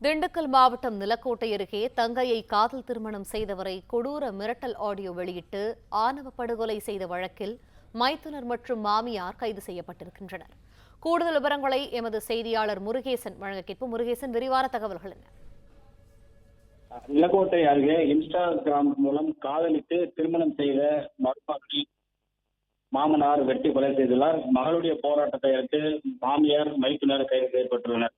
திண்டுக்கல் மாவட்டம் நிலக்கோட்டை அருகே தங்கையை காதல் திருமணம் செய்தவரை கொடூர மிரட்டல் ஆடியோ வெளியிட்டு ஆணவ படுகொலை செய்த வழக்கில் மைத்துனர் மற்றும் மாமியார் கைது செய்யப்பட்டிருக்கின்றனர். கூடுதல் விவரங்களை எமது செய்தியாளர் முருகேசன் வழங்க கேட்போம். முருகேசன், விரிவான தகவல்கள் என்ன? நிலக்கோட்டை அருகே இன்ஸ்டாகிராம் மூலம் காதலித்து திருமணம் செய்த மருமகளை மாமனார் வெட்டி கொலை செய்துள்ளார். மகளுடைய போராட்டத்தை அடுத்து மாமியார் மைத்துனர் கைது செய்யப்பட்டுள்ளனர்.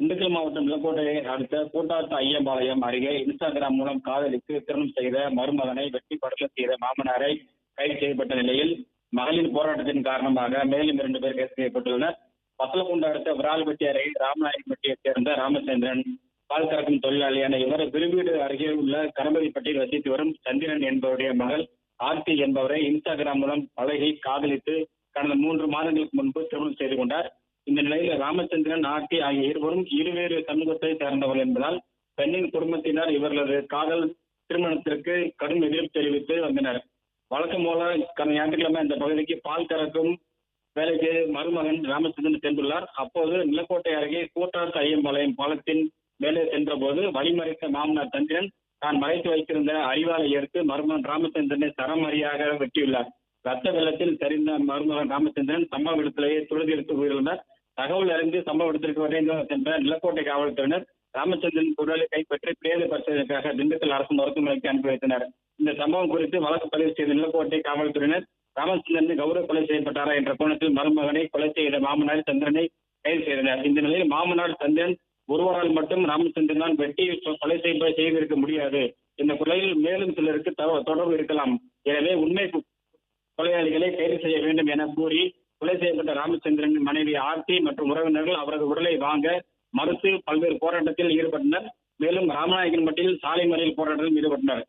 திண்டுக்கல் மாவட்டம் நிலக்கோட்டையை அடுத்த கூட்டாத்து ஐயம்பாளையம் அருகே இன்ஸ்டாகிராம் மூலம் காதலித்து திருமணம் செய்த மருமகனை வெட்டி படுகொலை செய்த மாமனாரை கைது செய்யப்பட்ட நிலையில் மகளின் போராட்டத்தின் காரணமாக மேலும் 2 பேர் கைது செய்யப்பட்டுள்ளனர். பசலக்குண்டு அடுத்த விரால்பட்டி அருகே ராமநாயகன்பட்டியைச் சேர்ந்த ராமச்சந்திரன் பால் கறக்கும் தொழிலாளியான இவர் விரும்பீடு அருகே உள்ள கணபதிப்பட்டியில் வசித்து வரும் சந்திரன் என்பவருடைய மகள் ஆர்த்தி என்பவரை இன்ஸ்டாகிராம் மூலம் பழகி காதலித்து கடந்த 3 மாதங்களுக்கு முன்பு திருமணம் செய்து கொண்டார். இந்த நிலையில் ராமச்சந்திரன், ஆர்த்தி ஆகிய இருவரும் இருவேறு சமூகத்தை சேர்ந்தவர்கள் என்பதால் பெண்ணின் குடும்பத்தினர் இவர்களது காதல் திருமணத்திற்கு கடும் எதிர்ப்பு தெரிவித்து வந்தனர். வழக்கம் போல கடந்த ஞாயிற்றுக்கிழமை இந்த பகுதிக்கு பால் கறக்கும் வேலைக்கு மருமகன் ராமச்சந்திரன் சென்றுள்ளார். அப்போது நிலக்கோட்டை அருகே கூட்டாத்து ஐயம்பாளையம் பாலத்தின் மேலே சென்ற போது வழிமறைத்த மாமனார் சந்திரன் தான் மறைத்து வைத்திருந்த அறிவாலை எடுத்து மருமகன் ராமச்சந்திரனை சரமாரியாக வெட்டியுள்ளார். ரத்த வெள்ளத்தில் சரிந்த மருமகன் ராமச்சந்திரன் சம்பவ இடத்திலேயே துடிதுடித்து உயிரிழந்தார். தகவல் அறிந்து சம்பவ இடத்திற்கு விரைந்து சென்ற நிலக்கோட்டை காவல்துறையினர் ராமச்சந்திரன் உடலை கைப்பற்றி பிரேத பரிசோதனைக்காக திண்டுக்கல் அரசு மருத்துவமனைக்கு அனுப்பி வைத்தனர். இந்த சம்பவம் குறித்து வழக்கு பதிவு செய்த நிலக்கோட்டை காவல்துறையினர் ராமச்சந்திரன் கௌரவ கொலை செய்யப்பட்டாரா என்ற கோணத்தில் மருமகனை கொலை செய்த மாமனார் சந்திரனை கைது செய்தனர். இந்த நிலையில் மாமனார் சந்திரன் ஒருவரால் மட்டும் ராமச்சந்திரனால் வெட்டி கொலை செய்திருக்க முடியாது, இந்த கொலையில் மேலும் சிலருக்கு தொடர்பு இருக்கலாம், எனவே உண்மை கொலையாளிகளை கைது செய்ய வேண்டும் என கூறி கொலை செய்யப்பட்ட ராமச்சந்திரனின் மனைவி ஆர்த்தி மற்றும் உறவினர்கள் அவரது உடலை வாங்க மறுத்து பல்வேறு போராட்டத்தில் ஈடுபட்டனர். மேலும் ராமநாயகன்பட்டியில் சாலை மறியல் போராட்டத்தில் ஈடுபட்டனர்.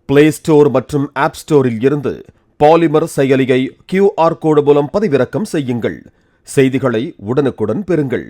பிளே ஸ்டோர் மற்றும் ஆப் ஸ்டோரில் இருந்து பாலிமர் செயலியை QR கோடு மூலம் பதிவிறக்கம் செய்யுங்கள். செய்திகளை உடனுக்குடன் பெறுங்கள்.